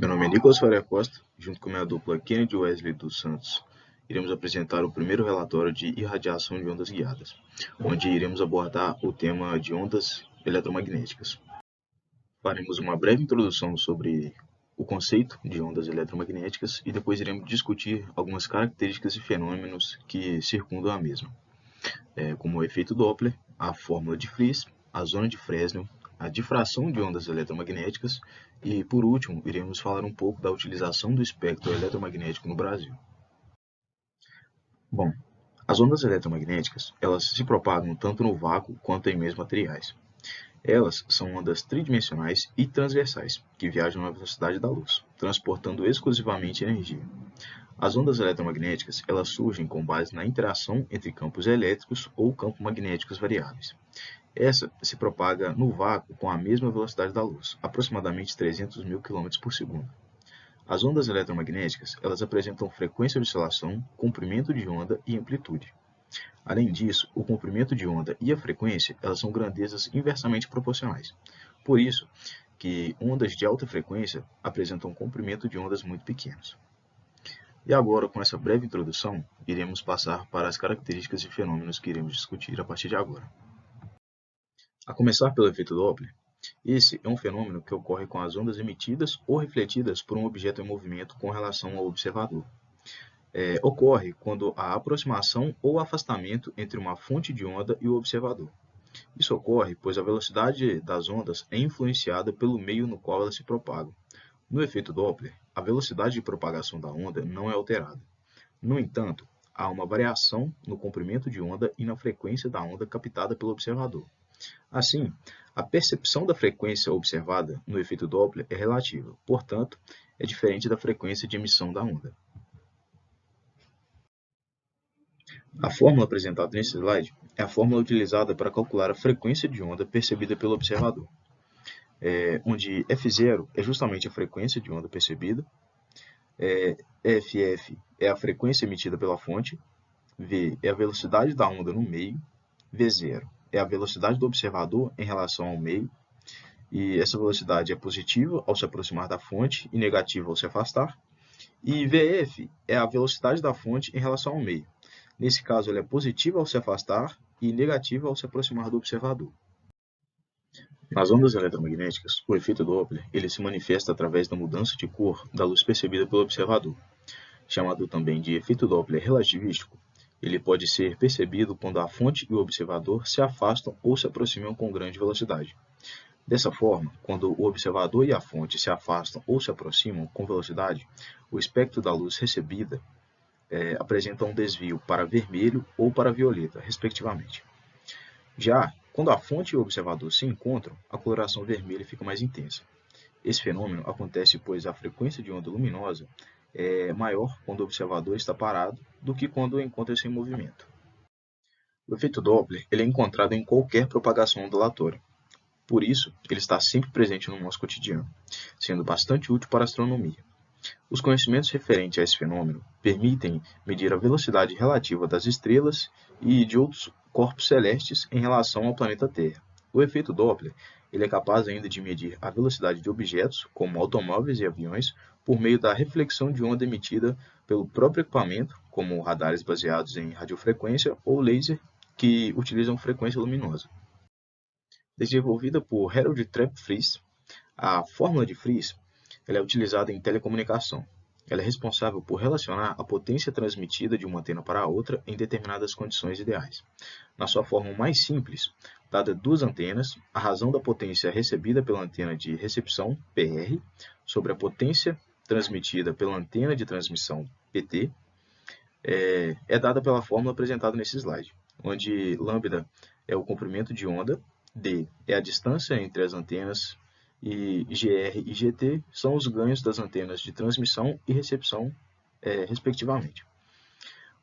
Meu nome é Nicolas Faria Costa, junto com minha dupla Kennedy Wesley dos Santos, iremos apresentar o primeiro relatório de irradiação de ondas guiadas, onde iremos abordar o tema de ondas eletromagnéticas. Faremos uma breve introdução sobre o conceito de ondas eletromagnéticas e depois iremos discutir algumas características e fenômenos que circundam a mesma, como o efeito Doppler, a fórmula de Friis, a zona de Fresnel, a difração de ondas eletromagnéticas e, por último, iremos falar um pouco da utilização do espectro eletromagnético no Brasil. Bom, as ondas eletromagnéticas, elas se propagam tanto no vácuo quanto em meios materiais. Elas são ondas tridimensionais e transversais, que viajam na velocidade da luz, transportando exclusivamente energia. As ondas eletromagnéticas, elas surgem com base na interação entre campos elétricos ou campos magnéticos variáveis. Essa se propaga no vácuo com a mesma velocidade da luz, aproximadamente 300 mil km por segundo. As ondas eletromagnéticas, elas apresentam frequência de oscilação, comprimento de onda e amplitude. Além disso, o comprimento de onda e a frequência, elas são grandezas inversamente proporcionais. Por isso, que ondas de alta frequência apresentam comprimento de ondas muito pequenos. E agora, com essa breve introdução, iremos passar para as características e fenômenos que iremos discutir a partir de agora. A começar pelo efeito Doppler, esse é um fenômeno que ocorre com as ondas emitidas ou refletidas por um objeto em movimento com relação ao observador. Ocorre quando há aproximação ou afastamento entre uma fonte de onda e o observador. Isso ocorre pois a velocidade das ondas é influenciada pelo meio no qual elas se propagam. No efeito Doppler, a velocidade de propagação da onda não é alterada. No entanto, há uma variação no comprimento de onda e na frequência da onda captada pelo observador. Assim, a percepção da frequência observada no efeito Doppler é relativa, portanto, é diferente da frequência de emissão da onda. A fórmula apresentada nesse slide é a fórmula utilizada para calcular a frequência de onda percebida pelo observador, onde F0 é justamente a frequência de onda percebida, FF é a frequência emitida pela fonte, V é a velocidade da onda no meio, V0 é a velocidade do observador em relação ao meio, e essa velocidade é positiva ao se aproximar da fonte e negativa ao se afastar, e VF é a velocidade da fonte em relação ao meio. Nesse caso, ela é positiva ao se afastar e negativa ao se aproximar do observador. Nas ondas eletromagnéticas, o efeito Doppler ele se manifesta através da mudança de cor da luz percebida pelo observador. Chamado também de efeito Doppler relativístico, ele pode ser percebido quando a fonte e o observador se afastam ou se aproximam com grande velocidade. Dessa forma, quando o observador e a fonte se afastam ou se aproximam com velocidade, o espectro da luz recebida apresenta um desvio para vermelho ou para violeta, respectivamente. Já quando a fonte e o observador se encontram, a coloração vermelha fica mais intensa. Esse fenômeno acontece pois a frequência de onda luminosa é maior quando o observador está parado do que quando encontra-se em movimento. O efeito Doppler ele é encontrado em qualquer propagação ondulatória. Por isso, ele está sempre presente no nosso cotidiano, sendo bastante útil para a astronomia. Os conhecimentos referentes a esse fenômeno permitem medir a velocidade relativa das estrelas e de outros corpos celestes em relação ao planeta Terra. O efeito Doppler ele é capaz ainda de medir a velocidade de objetos, como automóveis e aviões, por meio da reflexão de onda emitida pelo próprio equipamento, como radares baseados em radiofrequência ou laser que utilizam frequência luminosa. Desenvolvida por Harold Trepp Friis, a fórmula de Friis ela é utilizada em telecomunicação. Ela é responsável por relacionar a potência transmitida de uma antena para a outra em determinadas condições ideais. Na sua forma mais simples, dada duas antenas, a razão da potência recebida pela antena de recepção, PR, sobre a potência transmitida pela antena de transmissão, PT, é dada pela fórmula apresentada nesse slide, onde lambda é o comprimento de onda, D é a distância entre as antenas e GR e GT são os ganhos das antenas de transmissão e recepção, respectivamente.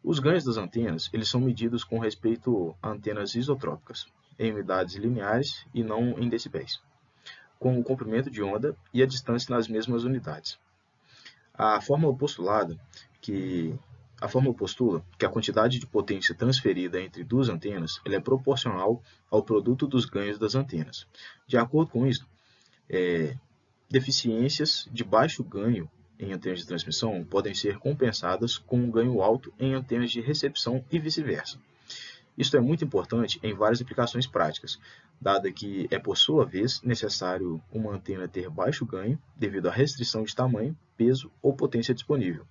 Os ganhos das antenas eles são medidos com respeito a antenas isotrópicas, em unidades lineares e não em decibéis, com o comprimento de onda e a distância nas mesmas unidades. A fórmula postula que a quantidade de potência transferida entre duas antenas ela é proporcional ao produto dos ganhos das antenas. De acordo com isso, Deficiências de baixo ganho em antenas de transmissão podem ser compensadas com um ganho alto em antenas de recepção e vice-versa. Isto é muito importante em várias aplicações práticas, dado que é, por sua vez, necessário uma antena ter baixo ganho devido à restrição de tamanho, peso ou potência disponível,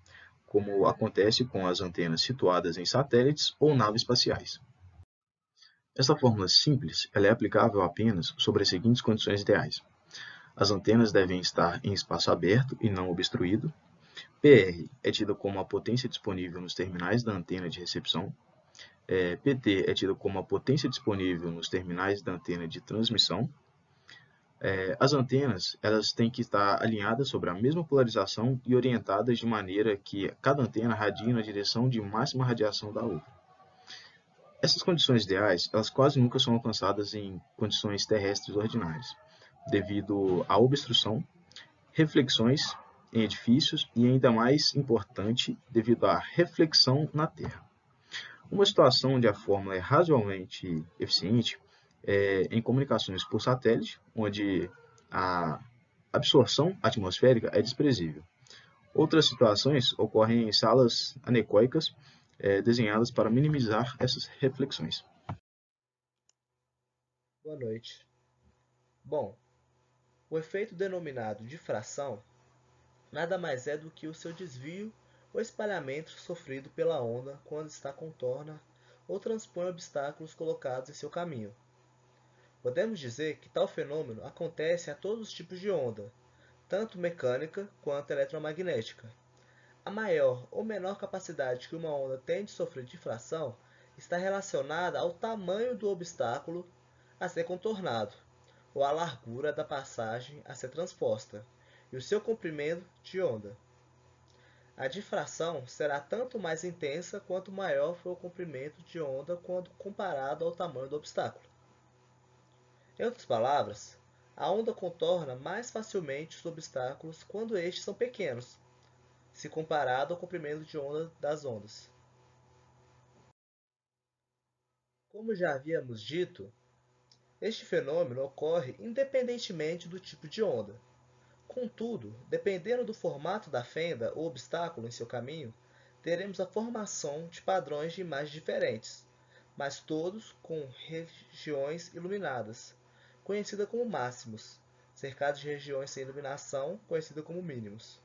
como acontece com as antenas situadas em satélites ou naves espaciais. Esta fórmula simples ela é aplicável apenas sobre as seguintes condições ideais. As antenas devem estar em espaço aberto e não obstruído. PR é tida como a potência disponível nos terminais da antena de recepção. PT é tido como a potência disponível nos terminais da antena de transmissão. As antenas elas têm que estar alinhadas sobre a mesma polarização e orientadas de maneira que cada antena radie na direção de máxima radiação da outra. Essas condições ideais elas quase nunca são alcançadas em condições terrestres ordinárias, devido à obstrução, reflexões em edifícios e, ainda mais importante, devido à reflexão na Terra. Uma situação onde a fórmula é razoavelmente eficiente é em comunicações por satélite, onde a absorção atmosférica é desprezível. Outras situações ocorrem em salas anecoicas desenhadas para minimizar essas reflexões. Boa noite. Bom, o efeito denominado difração nada mais é do que o seu desvio ou espalhamento sofrido pela onda quando está contorna ou transpõe obstáculos colocados em seu caminho. Podemos dizer que tal fenômeno acontece a todos os tipos de onda, tanto mecânica quanto eletromagnética. A maior ou menor capacidade que uma onda tem de sofrer difração está relacionada ao tamanho do obstáculo a ser contornado, ou à largura da passagem a ser transposta, e o seu comprimento de onda. A difração será tanto mais intensa quanto maior for o comprimento de onda quando comparado ao tamanho do obstáculo. Em outras palavras, a onda contorna mais facilmente os obstáculos quando estes são pequenos, se comparado ao comprimento de onda das ondas. Como já havíamos dito, este fenômeno ocorre independentemente do tipo de onda. Contudo, dependendo do formato da fenda ou obstáculo em seu caminho, teremos a formação de padrões de imagens diferentes, mas todos com regiões iluminadas, conhecida como máximos, cercados de regiões sem iluminação, conhecida como mínimos.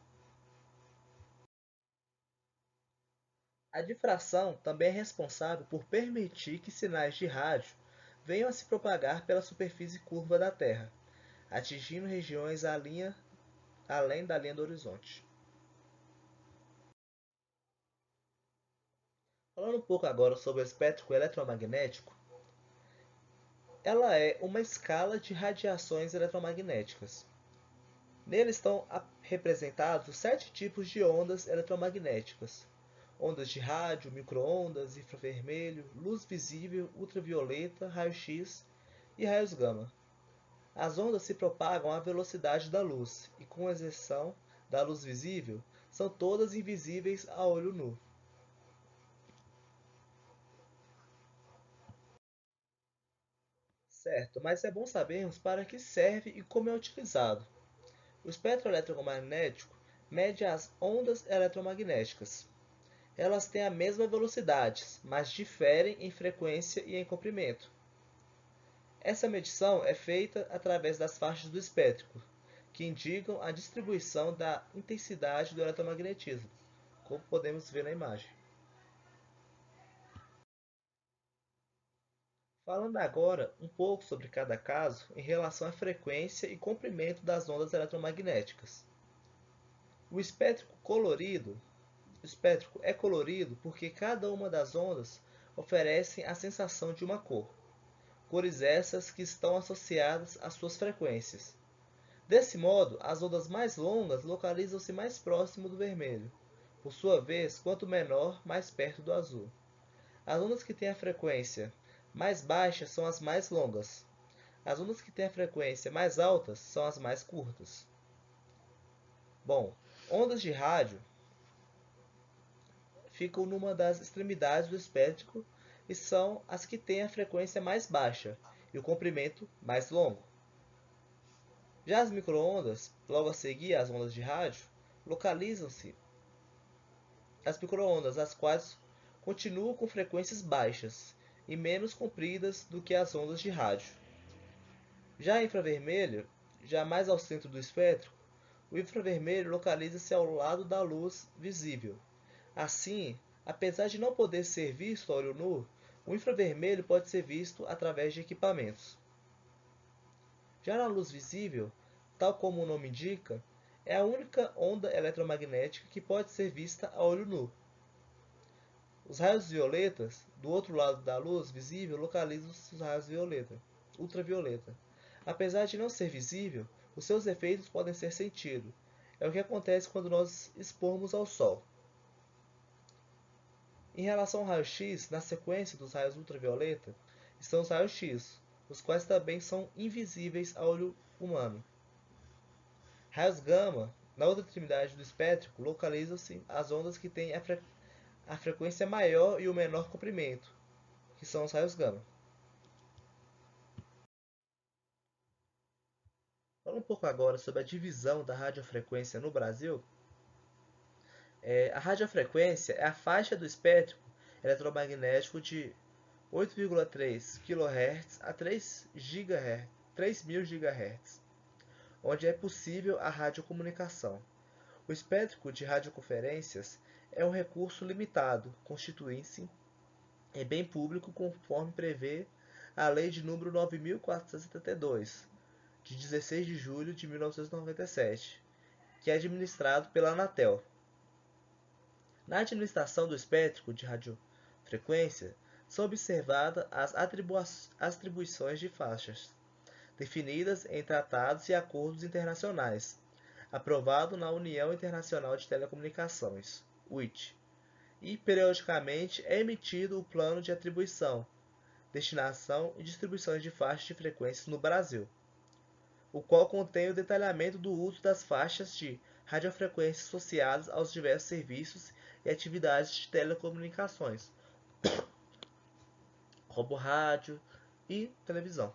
A difração também é responsável por permitir que sinais de rádio venham a se propagar pela superfície curva da Terra, atingindo regiões além da linha do horizonte. Falando um pouco agora sobre o espectro eletromagnético, ela é uma escala de radiações eletromagnéticas. Nele estão representados os 7 tipos de ondas eletromagnéticas: ondas de rádio, microondas, infravermelho, luz visível, ultravioleta, raio-x e raios gama. As ondas se propagam à velocidade da luz e, com exceção da luz visível, são todas invisíveis a olho nu. Certo, mas é bom sabermos para que serve e como é utilizado. O espectro eletromagnético mede as ondas eletromagnéticas. Elas têm a mesma velocidade, mas diferem em frequência e em comprimento. Essa medição é feita através das faixas do espectro, que indicam a distribuição da intensidade do eletromagnetismo, como podemos ver na imagem. Falando agora um pouco sobre cada caso em relação à frequência e comprimento das ondas eletromagnéticas. O espectro é colorido porque cada uma das ondas oferece a sensação de uma cor, cores essas que estão associadas às suas frequências. Desse modo, as ondas mais longas localizam-se mais próximo do vermelho, por sua vez, quanto menor, mais perto do azul. As ondas que têm a frequência mais baixa são as mais longas. As ondas que têm a frequência mais alta são as mais curtas. Bom, ondas de rádio ficam numa das extremidades do espectro e são as que têm a frequência mais baixa e o comprimento mais longo. Já as microondas, logo a seguir às ondas de rádio, localizam-se as microondas, as quais continuam com frequências baixas e menos compridas do que as ondas de rádio. Já infravermelho, já mais ao centro do espectro, o infravermelho localiza-se ao lado da luz visível. Assim, apesar de não poder ser visto a olho nu, o infravermelho pode ser visto através de equipamentos. Já na luz visível, tal como o nome indica, é a única onda eletromagnética que pode ser vista a olho nu. Os raios violetas, do outro lado da luz visível, localizam-se os raios ultravioleta. Apesar de não ser visível, os seus efeitos podem ser sentidos. É o que acontece quando nós expormos ao sol. Em relação ao raio-x, na sequência dos raios ultravioleta, estão os raios-x, os quais também são invisíveis ao olho humano. Raios gama, na outra extremidade do espectro, localizam-se as ondas que têm a frequência maior e o menor comprimento, que são os raios gama. Falando um pouco agora sobre a divisão da radiofrequência no Brasil, a radiofrequência é a faixa do espectro eletromagnético de 8,3 kHz a 3 GHz, 3000 GHz, onde é possível a radiocomunicação. O espectro de radioconferências é um recurso limitado, constituindo-se em bem público conforme prevê a Lei de número 9.472, de 16 de julho de 1997, que é administrado pela Anatel. Na administração do espectro de radiofrequência, são observadas as atribuições de faixas, definidas em tratados e acordos internacionais, aprovado na União Internacional de Telecomunicações, UIT, e periodicamente é emitido o Plano de Atribuição, Destinação e Distribuição de Faixas de Frequências no Brasil, o qual contém o detalhamento do uso das faixas de radiofrequência associadas aos diversos serviços e atividades de telecomunicações, como rádio e televisão.